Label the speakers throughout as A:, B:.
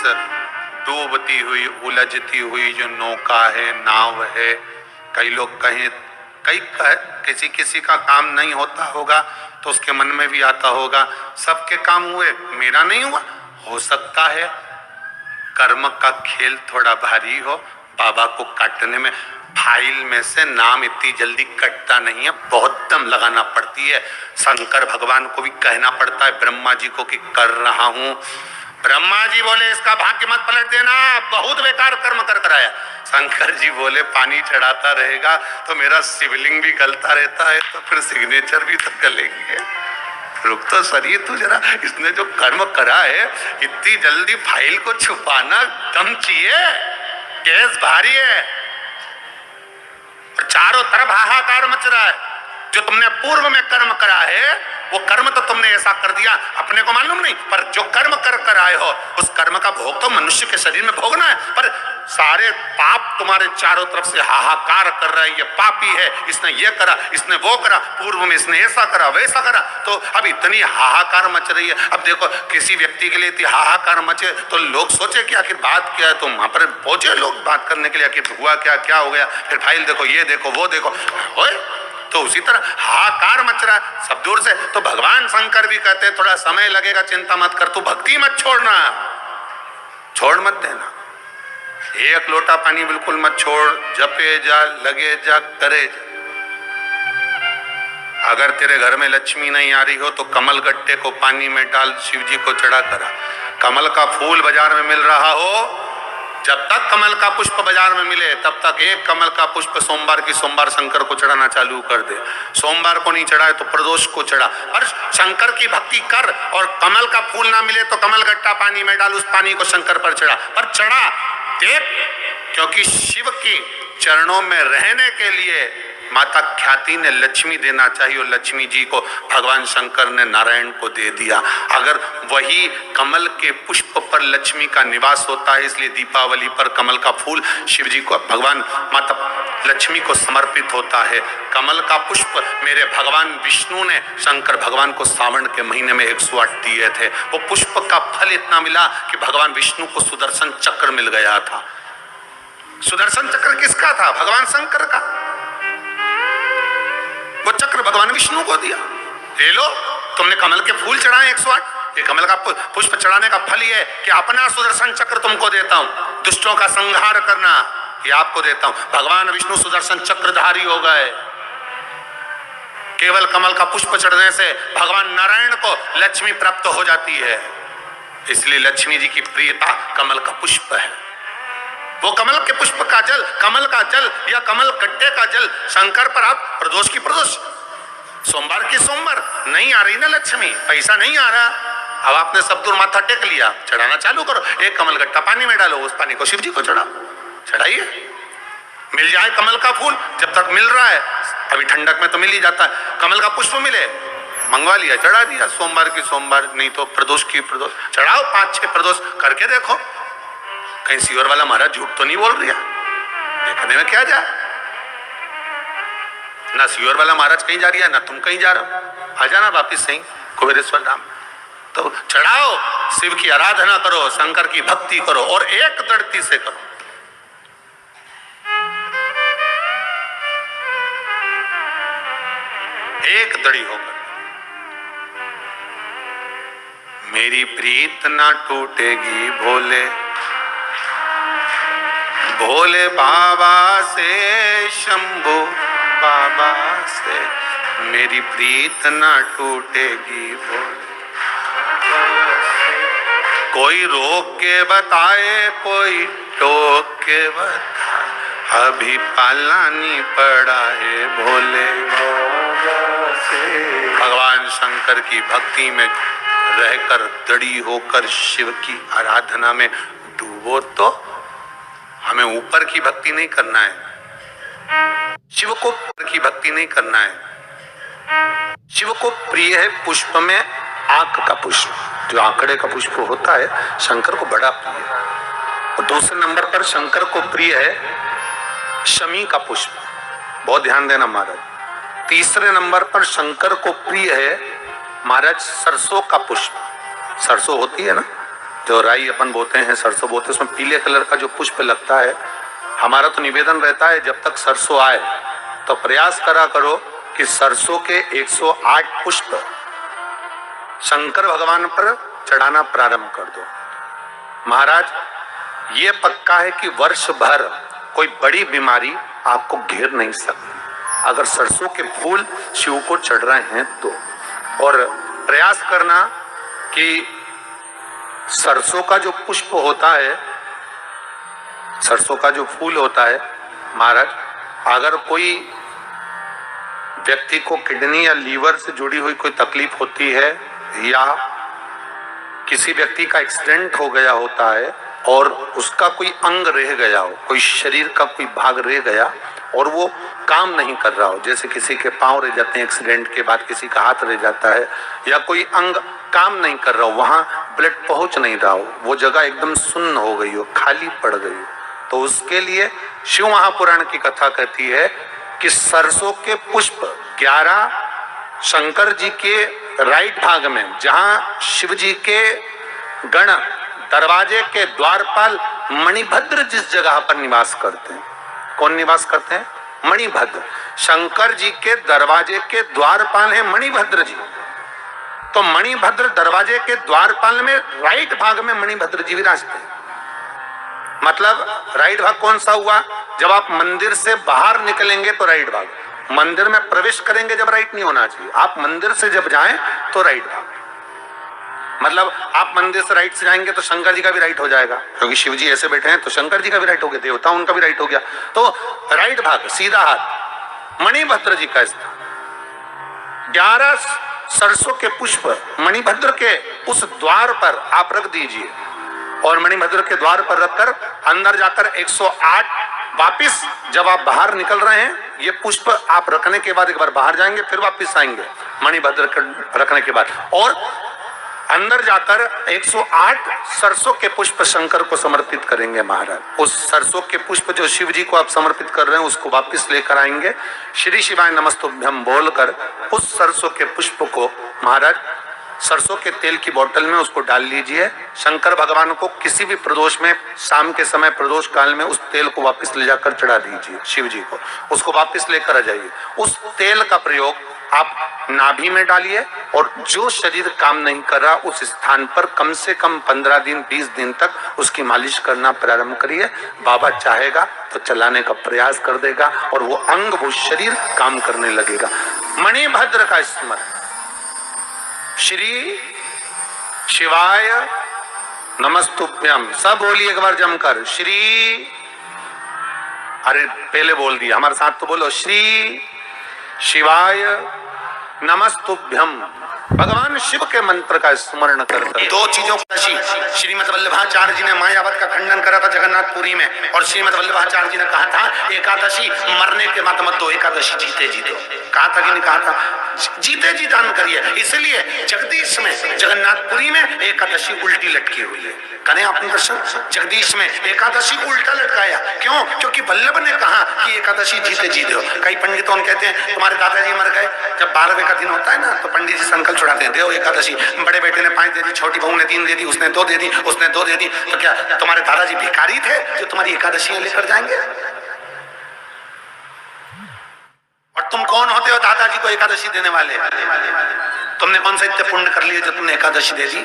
A: डूबती हुई उलझती हुई जो नौका है, नाव है, कई लोग कहें किसी किसी का काम नहीं होता होगा तो उसके मन में भी आता होगा सबके काम हुए, मेरा नहीं हुआ। हो सकता है कर्म का खेल थोड़ा भारी हो, बाबा को काटने में फाइल में से नाम इतनी जल्दी कटता नहीं है, बहुत दम लगाना पड़ती है। शंकर भगवान को भी कहना पड़ता है ब्रह्मा जी को कि कर रहा हूं। ब्रह्मा जी बोले इसका भाग्य मत पलट देना, बहुत बेकार कर्म कर कराया। शंकर जी बोले पानी चढ़ाता रहेगा तो मेरा शिवलिंग भी गलता रहता है, तो फिर सिग्नेचर भी तो गलेंगे। रुक तो सही तू जरा, इसने जो कर्म करा है इतनी जल्दी फाइल को छुपाना दम चाहिए, केस भारी है। और चारों तरफ हाहाकार मच रहा है। जो तुमने पूर्व में कर्म करा है वो कर्म तो तुमने ऐसा कर दिया, अपने को मालूम नहीं, पर जो कर्म कर आए हो उस कर्म का भोग तो मनुष्य के शरीर में भोगना है। पर सारे पाप तुम्हारे चारों तरफ से हाहाकार कर रहा है, ये पापी है, इसने ये करा, इसने वो करा, पूर्व में इसने ऐसा करा वैसा करा, तो अब इतनी हाहाकार मच रही है। अब देखो किसी व्यक्ति के लिए इतनी हाहाकार मचे तो लोग सोचे कि आखिर बात क्या है, तो वहां पर पहुंचे लोग बात करने के लिए, आखिर हुआ क्या, क्या हो गया, फिर फाइल देखो, ये देखो, वो देखो, ओए तो उसी तरह हाहाकार मच रहा है सब दूर से। तो भगवान शंकर भी कहते हैं थोड़ा समय लगेगा, चिंता मत कर, तू भक्ति मत छोड़ना, छोड़ मत देना। एक लोटा पानी बिल्कुल मत छोड़, जपे जा, लगे जा, करे जा। अगर तेरे घर में लक्ष्मी नहीं आ रही हो तो कमल गट्टे को पानी में डाल, शिव जी को चढ़ा करा। कमल का फूल बाजार में मिल रहा हो, जब तक कमल का पुष्प बाजार में मिले तब तक एक कमल का पुष्प सोमवार की सोमवार शंकर को चढ़ाना चालू कर दे। सोमवार को नहीं चढ़ाए तो प्रदोष को चढ़ा, पर शंकर की भक्ति कर। और कमल का फूल ना मिले तो कमल गट्टा पानी में डाल, उस पानी को शंकर पर चढ़ा, पर चढ़ा देख, क्योंकि शिव की चरणों में रहने के लिए माता ख्याति ने लक्ष्मी देना चाहिए और लक्ष्मी जी को भगवान शंकर ने नारायण को दे दिया। अगर वही कमल के पुष्प पर लक्ष्मी का निवास होता है, इसलिए दीपावली पर कमल का फूल शिव जी को, भगवान माता लक्ष्मी को समर्पित होता है। कमल का पुष्प मेरे भगवान विष्णु ने शंकर भगवान को सावन के महीने में 108 दिए थे। वो पुष्प का फल इतना मिला कि भगवान विष्णु को सुदर्शन चक्र मिल गया था। सुदर्शन चक्र किसका था? भगवान शंकर का। वो चक्र भगवान विष्णु को दिया। ले लो, तुमने कमल के फूल चढ़ाए 108, ये कमल का पुष्प चढ़ाने का फल ये है कि अपना सुदर्शन चक्र तुमको देता हूं, दुष्टों का संहार करना ये आपको देता हूं। भगवान विष्णु सुदर्शन चक्रधारी हो गए। केवल कमल का पुष्प चढ़ने से भगवान नारायण को लक्ष्मी प्राप्त हो जाती है, इसलिए लक्ष्मी जी की प्रियता कमल का पुष्प है। वो कमल के पुष्प का जल, कमल का जल या कमल गट्टे का जल शंकर पर आप प्रदोष की प्रदोष, सोमवार की सोमवार। नहीं आ रही ना लक्ष्मी, पैसा नहीं आ रहा, अब आपने सब दूर माथा टेक लिया, चढ़ाना चालू करो। एक कमल गट्टा पानी में डालो, उस पानी को शिव जी को चढ़ाओ, चढ़ाइए। मिल जाए कमल का फूल, जब तक मिल रहा है, अभी ठंडक में तो मिल ही जाता है, कमल का पुष्प मिले, मंगवा लिया, चढ़ा दिया। सोमवार की सोमवार, नहीं तो प्रदोष की प्रदोष चढ़ाओ, 5-6 प्रदोष करके देखो, कहीं सीवर वाला महाराज झूठ तो नहीं बोल रहा, देखने में क्या जाए। ना सीवर वाला महाराज कहीं जा रही है, ना तुम कहीं जा रहे हो, आ जाना वापिस सही कुबेरेश्वर धाम। तो चढ़ाओ, शिव की आराधना करो, शंकर की भक्ति करो और एक दृढ़ता से करो। एक दड़ी होकर, मेरी प्रीत ना टूटेगी भोले भोले बाबा से, शंभू बाबा से, मेरी प्रीत ना टूटेगी भोले। कोई रोक के बताए, कोई टोक के बताए, अभी पालानी पड़ा है भोले बाबा से। भगवान शंकर की भक्ति में रहकर दृढ़ होकर शिव की आराधना में डूबो। तो हमें ऊपर की भक्ति नहीं करना है, शिव को ऊपर की भक्ति नहीं करना है। शिव को प्रिय है पुष्प में आंख का पुष्प, जो आंकड़े का पुष्प होता है शंकर को बड़ा प्रिय है। और दूसरे नंबर पर शंकर को प्रिय है शमी का पुष्प, बहुत ध्यान देना महाराज। तीसरे नंबर पर शंकर को प्रिय है महाराज सरसों का पुष्प। सरसों होती है ना, जो राई अपन बोते हैं, सरसों बोते हैं, उसमें पीले कलर का जो पुष्प लगता है, हमारा तो निवेदन रहता है जब तक सरसों आए तो प्रयास करा करो कि सरसों के 108 पुष्प शंकर भगवान पर चढ़ाना प्रारंभ कर दो। महाराज ये पक्का है कि वर्ष भर कोई बड़ी बीमारी आपको घेर नहीं सकती अगर सरसों के फूल शिव को चढ़ रहे हैं तो। और प्रयास करना कि सरसों का जो पुष्प होता है, सरसों का जो फूल होता है महाराज, अगर कोई व्यक्ति को किडनी या लीवर से जुड़ी हुई कोई तकलीफ होती है या किसी व्यक्ति का एक्सीडेंट हो गया होता है और उसका कोई अंग रह गया हो, कोई शरीर का कोई भाग रह गया और वो काम नहीं कर रहा हो, जैसे किसी के पांव रह जाते हैं एक्सीडेंट के बाद, किसी का हाथ रह जाता है या कोई अंग काम नहीं कर रहा हो, वहां ब्लड पहुंच नहीं रहा हो, वो जगह एकदम सुन्न हो गई हो, खाली पड़ गई हो, तो उसके लिए शिव महापुराण की कथा कहती है कि सरसों के पुष्प 11 शंकर जी के राइट भाग में, जहां शिव जी के गण दरवाजे के द्वारपाल मणिभद्र जिस जगह पर निवास करते हैं, कौन निवास करते हैं? मणिभद्र। शंकर जी के दरवाजे के द्वारपाल हैं मणिभद्र जी। तो मणिभद्र दरवाजे के द्वारपाल में राइट भाग में मणिभद्र जी विराजते हैं। मतलब राइट भाग कौन सा हुआ? जब आप मंदिर से बाहर निकलेंगे तो राइट भाग, मंदिर में प्रवेश करेंगे जब राइट नहीं होना चाहिए, आप मंदिर से जब जाएं तो राइट भाग। मतलब आप मंदिर से राइट से जाएंगे तो शंकर जी का भी राइट हो जाएगा, क्योंकि शिव जी ऐसे बैठे हैं तो शंकर जी का भी राइट हो गया, देवता उनका भी राइट हो गया, तो राइट भाग सीधा हाथ मणिभद्र जी का स्थान। 11 सरसों के पुष्प मणिभद्र के उस द्वार पर आप रख दीजिए और मणिभद्र के द्वार पर रखकर अंदर जाकर 108 वापिस जब आप बाहर निकल रहे हैं, ये पुष्प आप रखने के बाद एक बार बाहर जाएंगे, फिर वापिस आएंगे मणिभद्र के रखने के बाद, और अंदर जाकर 108 सरसों के पुष्प शंकर को समर्पित करेंगे महाराज। उस सरसों के पुष्प जो शिव जी को आप समर्पित कर रहे हैं उसको वापस लेकर आएंगे, श्री शिवाय नमस्तुभ्यम बोलकर उस सरसों के पुष्प को महाराज सरसों के तेल की बोतल में उसको डाल लीजिए। शंकर भगवान को किसी भी प्रदोष में, शाम के समय प्रदोष काल में उस तेल को वापस ले जाकर चढ़ा दीजिए शिव जी को, उसको वापस लेकर आ जाइए। उस तेल का प्रयोग आप नाभि में डालिए और जो शरीर काम नहीं कर रहा उस स्थान पर कम से कम 15 दिन 20 दिन तक उसकी मालिश करना प्रारंभ करिए। बाबा चाहेगा तो चलाने का प्रयास कर देगा और वो अंग, वो शरीर काम करने लगेगा। मणिभद्र का स्मरण, श्री शिवाय नमस्तुभ्यम, सब बोलिए एक बार जमकर, श्री, अरे पहले बोल दिया, हमारे साथ तो बोलो, श्री शिवाय नमस्तुभ्यम। भगवान शिव के मंत्र का स्मरण करते। दो चीजों का श्रीमद वल्लभाचार्य जी ने मायावत का खंडन करा था जगन्नाथपुरी में, और श्रीमद वल्लभाचार्य जी ने कहा था एकादशी मरने के मत मत दो, एकादशी जीते जी दो। कहा था कि नहीं कहा था? जीते जी दान करिए। इसलिए जगदीश में जगन्नाथपुरी में एकादशी उल्टी लटकी हुई है। करें आपने दर्शन, जगदीश में एकादशी को उल्टा लटकाया, क्यों? क्योंकि वल्लभ ने कहा कि एकादशी जीते जी दो। कई पंडितों कहते हैं तुम्हारे दादाजी मर गए, जब 12वें का दिन होता है ना तो पंडित जी संकल्प छुड़ाते हैं, देव एकादशी, बड़े बेटे ने 5 दे दी, छोटी बहू ने 3 दे दी, उसने 2 दे दी, उसने 2 दे दी, तो क्या तुम्हारे दादाजी भिखारी थे जो तुम्हारी एकादशी लेकर जाएंगे? और तुम कौन होते हो दादाजी को एकादशी देने वाले? तुमने कौन सा इतने पुण्य कर लिए जो तुमने एकादशी दे दी?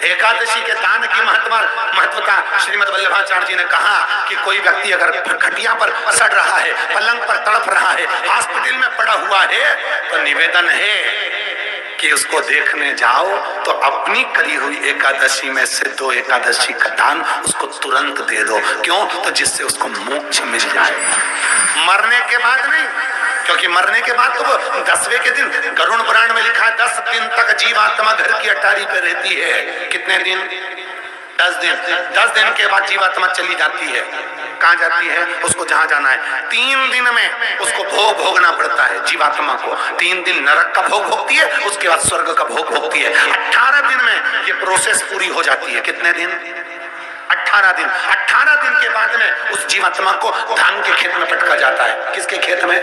A: एकादशी के दान की महत्वता श्रीमद वल्लभाचार्य जी ने कहा कि कोई व्यक्ति अगर खटिया पर सड़ रहा है, पलंग पर तड़प रहा है, हॉस्पिटल में पड़ा हुआ है, तो निवेदन है कि उसको देखने जाओ तो अपनी करी हुई एकादशी में से 2 एकादशी का दान उसको तुरंत दे दो। क्यों? तो जिससे उसको मोक्ष मिल जाए, मरने के बाद नहीं। क्योंकि मरने के बाद तो 10वें के दिन गरुड़ पुराण में लिखा है 10 दिन तक जीवात्मा घर की अटारी पे रहती है। कितने दिन? 10 दिन। 10 दिन के बाद जीवात्मा चली जाती है। कहाँ जाती है? उसको जहां जाना है। 3 दिन में उसको भोग भोगना पड़ता है जीवात्मा को। 3 दिन नरक का भोग भोगती है, उसके बाद स्वर्ग का भोग भोगती है। 18 दिन में ये प्रोसेस पूरी हो जाती है। कितने दिन? 18 दिन। 18 दिन के बाद में उस जीवात्मा को धान के खेत में पटका जाता है। किसके खेत में?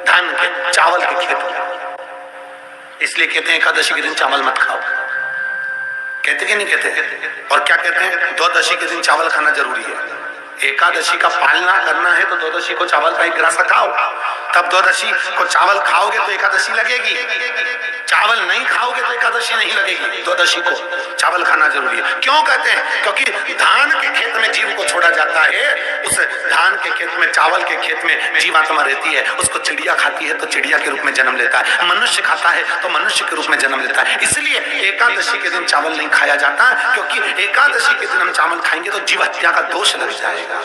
A: धान के, चावल के खेत में। इसलिए कहते हैं एकादशी के दिन चावल मत खाओ। कहते कि नहीं कहते? और क्या कहते हैं? द्वादशी के दिन चावल खाना जरूरी है। एकादशी का पालना करना है तो द्वादशी को चावल का एक गिरासा खाओ, तब द्वादशी को चावल खाओगे तो एकादशी लगेगी। चावल नहीं खाओगे तो एकादशी नहीं लगेगी। द्वादशी को चावल खाना जरूरी है। क्यों कहते हैं? क्योंकि धान के खेत में जीव को छोड़ा जाता है, उस धान के खेत में, चावल के खेत में जीवात्मा रहती है। उसको चिड़िया खाती है तो चिड़िया के रूप में जन्म लेता है, मनुष्य खाता है तो मनुष्य के रूप में जन्म लेता है। इसलिए एकादशी के दिन चावल नहीं खाया जाता, क्योंकि एकादशी के दिन हम चावल खाएंगे तो जीव हत्या का दोष लग जाएगा।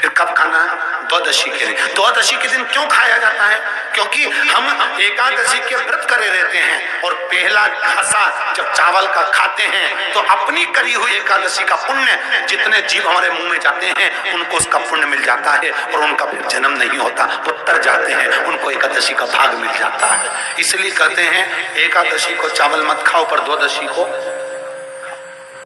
A: फिर कब खाना है? द्वादशी के दिन। द्वादशी के दिन क्यों खाया जाता है? क्योंकि हम एकादशी के व्रत करे रहते हैं और पहला घासा जब चावल का खाते हैं तो अपनी करी हुई एकादशी का पुण्य, जितने जीव हमारे मुंह में जाते हैं उनको उसका पुण्य मिल जाता है और उनका फिर जन्म नहीं होता, वो तर जाते हैं, उनको एकादशी का भाग मिल जाता है। इसलिए कहते हैं एकादशी को चावल मत खाओ पर द्वादशी को